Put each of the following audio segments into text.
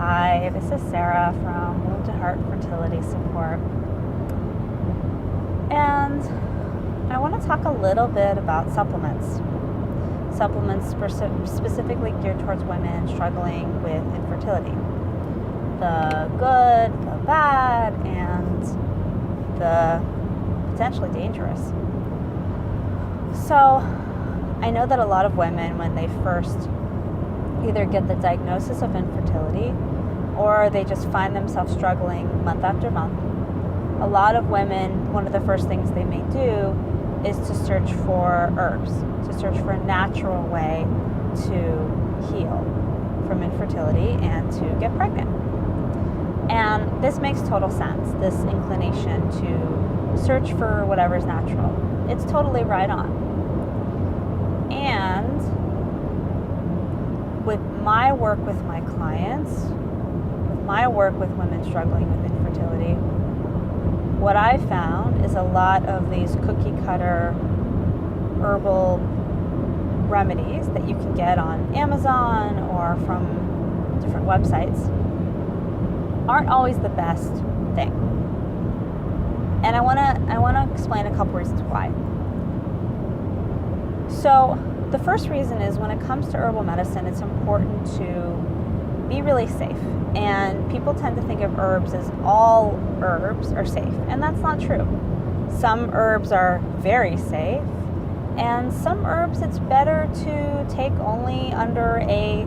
Hi, this is Sara from Womb to Heart Fertility Support. And I want to talk a little bit about supplements. Supplements specifically geared towards women struggling with infertility. The good, the bad, and the potentially dangerous. So I know that a lot of women, when they first either get the diagnosis of infertility or they just find themselves struggling month after month, a lot of women, one of the first things they may do is to search for herbs, to search for a natural way to heal from infertility and to get pregnant. And this makes total sense, this inclination to search for whatever's natural. It's totally right on. And with my work with my clients, with my work with women struggling with infertility, what I found is a lot of these cookie cutter herbal remedies that you can get on Amazon or from different websites aren't always the best thing. And I want to explain a couple reasons why. So the first reason is when it comes to herbal medicine, it's important to be really safe. And people tend to think of herbs as all herbs are safe, and that's not true. Some herbs are very safe, and some herbs it's better to take only under a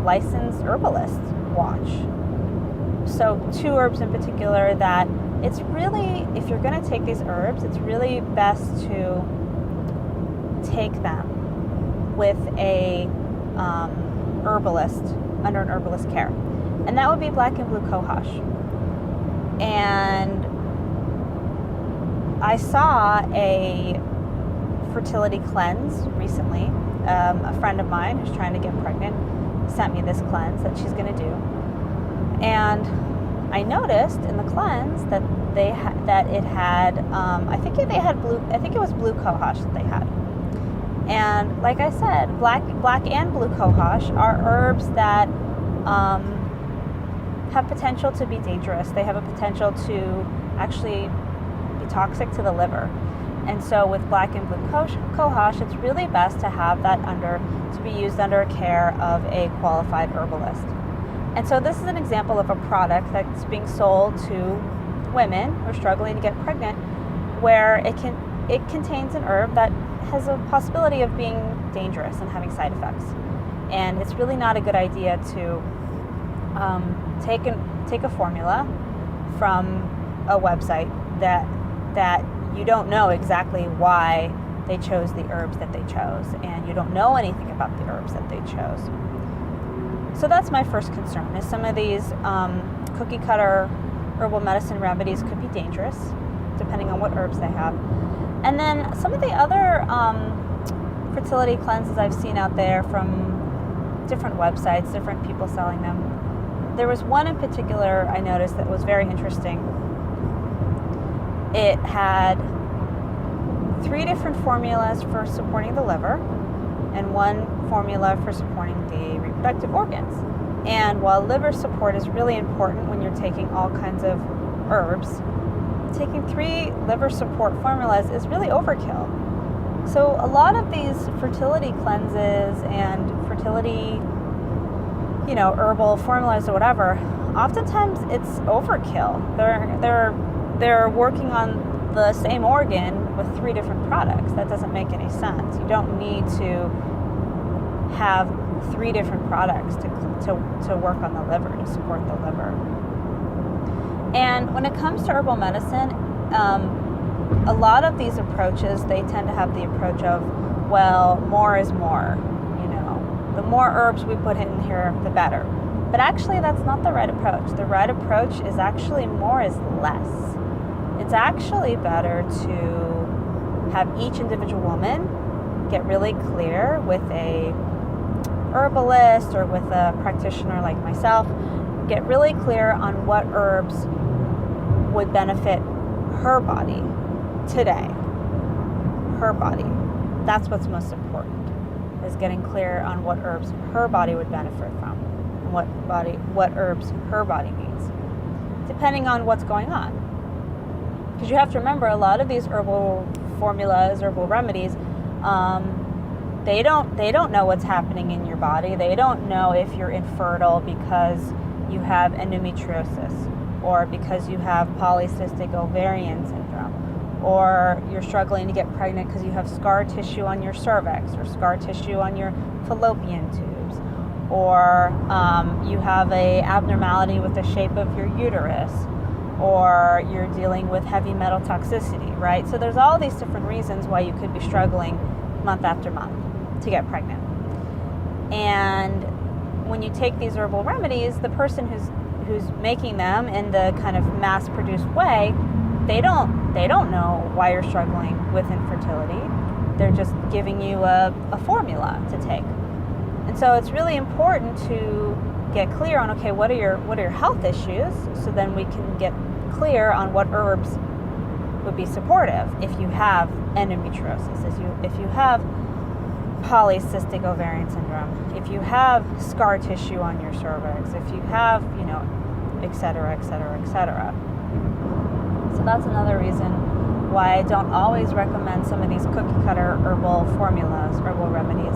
licensed herbalist watch. So 2 herbs in particular that it's really, if you're going to take these herbs, it's really best to take them with a herbalist, under an herbalist care. And that would be black and blue cohosh. And I saw a fertility cleanse recently. A friend of mine who's trying to get pregnant sent me this cleanse that she's going to do. And I noticed in the cleanse that it had I think it was blue cohosh that they had. And like I said, black and blue cohosh are herbs that have potential to be dangerous. They have a potential to actually be toxic to the liver. And so with black and blue cohosh, it's really best to have that to be used under a care of a qualified herbalist. And so this is an example of a product that's being sold to women who are struggling to get pregnant, where it contains an herb that has a possibility of being dangerous and having side effects. And it's really not a good idea to take a formula from a website that you don't know exactly why they chose the herbs that they chose, and you don't know anything about the herbs that they chose. So that's my first concern, is some of these cookie cutter herbal medicine remedies could be dangerous depending on what herbs they have. And then some of the other fertility cleanses I've seen out there from different websites, different people selling them. There was one in particular I noticed that was very interesting. It had 3 different formulas for supporting the liver and 1 formula for supporting the reproductive organs. And while liver support is really important when you're taking all kinds of herbs, taking 3 liver support formulas is really overkill. So a lot of these fertility cleanses and fertility, herbal formulas or whatever, oftentimes it's overkill. They're working on the same organ with 3 different products. That doesn't make any sense. You don't need to have 3 different products to work on the liver, to support the liver. And when it comes to herbal medicine, a lot of these approaches, they tend to have the approach of, well, more is more. The more herbs we put in here, the better. But actually, that's not the right approach. The right approach is actually more is less. It's actually better to have each individual woman get really clear with a herbalist or with a practitioner like myself, get really clear on what herbs would benefit her body today. Her body. That's what's most important, is getting clear on what herbs her body would benefit from. and what herbs her body needs, depending on what's going on. Because you have to remember, a lot of these herbal formulas, herbal remedies, they don't know what's happening in your body. They don't know if you're infertile because you have endometriosis, or because you have polycystic ovarian syndrome, or you're struggling to get pregnant because you have scar tissue on your cervix or scar tissue on your fallopian tubes, or you have a abnormality with the shape of your uterus, or you're dealing with heavy metal toxicity, right? So there's all these different reasons why you could be struggling month after month to get pregnant. And when you take these herbal remedies, the person who's making them in the kind of mass-produced way, they don't know why you're struggling with infertility. They're just giving you a formula to take. And so it's really important to get clear on, okay, what are your health issues, so then we can get clear on what herbs would be supportive if you have endometriosis, if you have polycystic ovarian syndrome, if you have scar tissue on your cervix, if you have, et cetera, et cetera, et cetera. So that's another reason why I don't always recommend some of these cookie cutter herbal formulas, herbal remedies.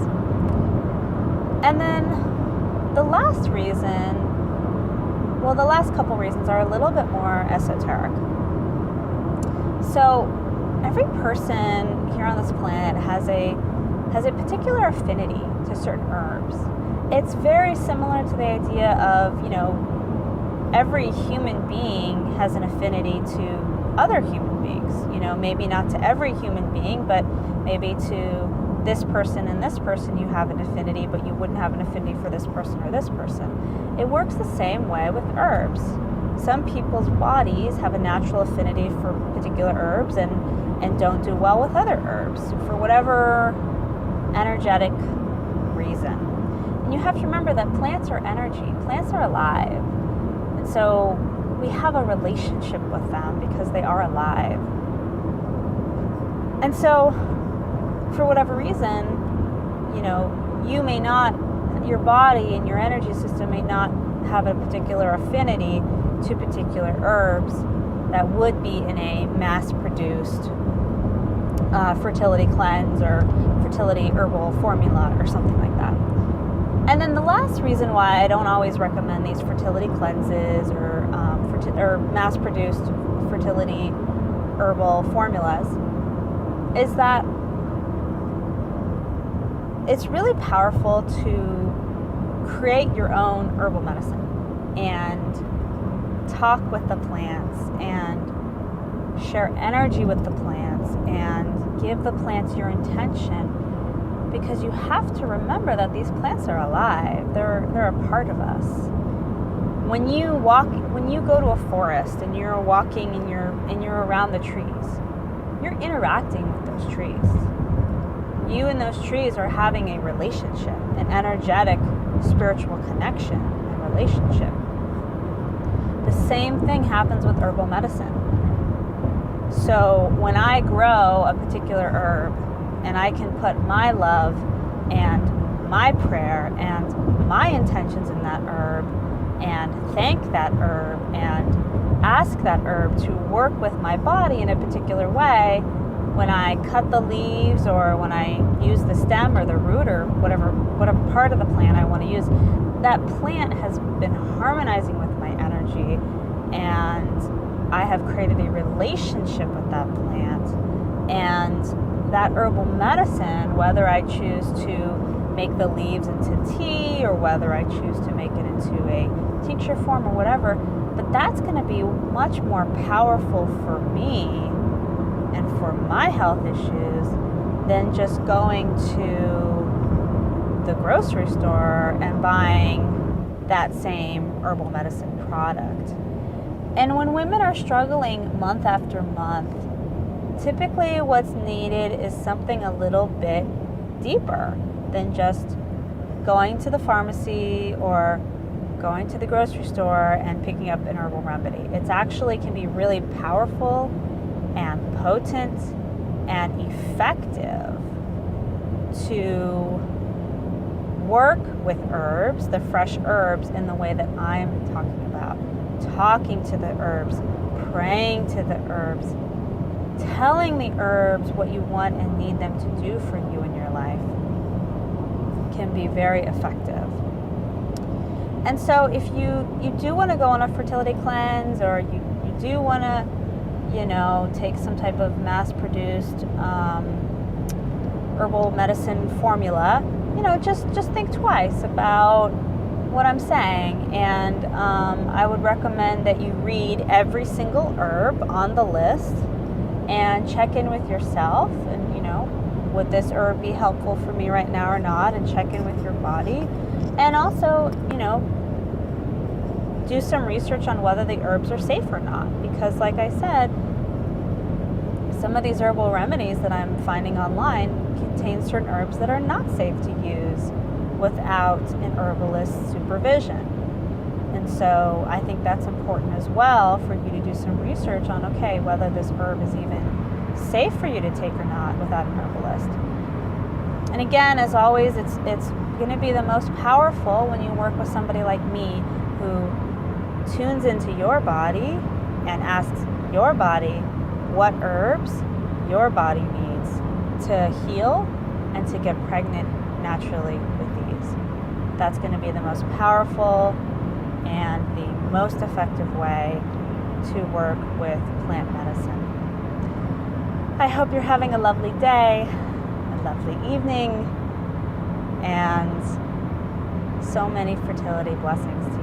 And then the last couple reasons are a little bit more esoteric. So every person here on this planet has a particular affinity to certain herbs. It's very similar to the idea of, every human being has an affinity to other human beings. Maybe not to every human being, but maybe to this person and this person you have an affinity, but you wouldn't have an affinity for this person or this person. It works the same way with herbs. Some people's bodies have a natural affinity for particular herbs and don't do well with other herbs for whatever energetic reason. And you have to remember that plants are energy. Plants are alive. And so we have a relationship with them because they are alive. And so for whatever reason, your body and your energy system may not have a particular affinity to particular herbs that would be in a mass-produced fertility cleanse or fertility herbal formula or something like that. And then the last reason why I don't always recommend these fertility cleanses or mass-produced fertility herbal formulas is that it's really powerful to create your own herbal medicine and talk with the plants and share energy with the plants and give the plants your intention, because you have to remember that these plants are alive. They're a part of us. When you go to a forest and you're walking and you're around the trees, you're interacting with those trees. You and those trees are having a relationship, an energetic, spiritual connection and relationship. The same thing happens with herbal medicine. So when I grow a particular herb and I can put my love and my prayer and my intentions in that herb and thank that herb and ask that herb to work with my body in a particular way, when I cut the leaves or when I use the stem or the root or whatever part of the plant I want to use, that plant has been harmonizing with my energy, and I have created a relationship with that plant. And that herbal medicine, whether I choose to make the leaves into tea or whether I choose to make it into a tincture form or whatever, but that's going to be much more powerful for me and for my health issues than just going to the grocery store and buying that same herbal medicine product. And when women are struggling month after month, typically what's needed is something a little bit deeper than just going to the pharmacy or going to the grocery store and picking up an herbal remedy. It actually can be really powerful and potent and effective to work with herbs, the fresh herbs, in the way that I'm talking about. Talking to the herbs, praying to the herbs, telling the herbs what you want and need them to do for you in your life can be very effective. And so if you do want to go on a fertility cleanse, or you do want to, take some type of mass-produced herbal medicine formula, just think twice about what I'm saying. And I would recommend that you read every single herb on the list and check in with yourself and, would this herb be helpful for me right now or not, and check in with your body. And also, do some research on whether the herbs are safe or not, because like I said, some of these herbal remedies that I'm finding online contain certain herbs that are not safe to use without an herbalist's supervision. And so I think that's important as well, for you to do some research on, okay, whether this herb is even safe for you to take or not without an herbalist. And again, as always, it's going to be the most powerful when you work with somebody like me, who tunes into your body and asks your body what herbs your body needs to heal and to get pregnant naturally with these. That's going to be the most powerful and the most effective way to work with plant medicine. I hope you're having a lovely day, a lovely evening, and so many fertility blessings to you.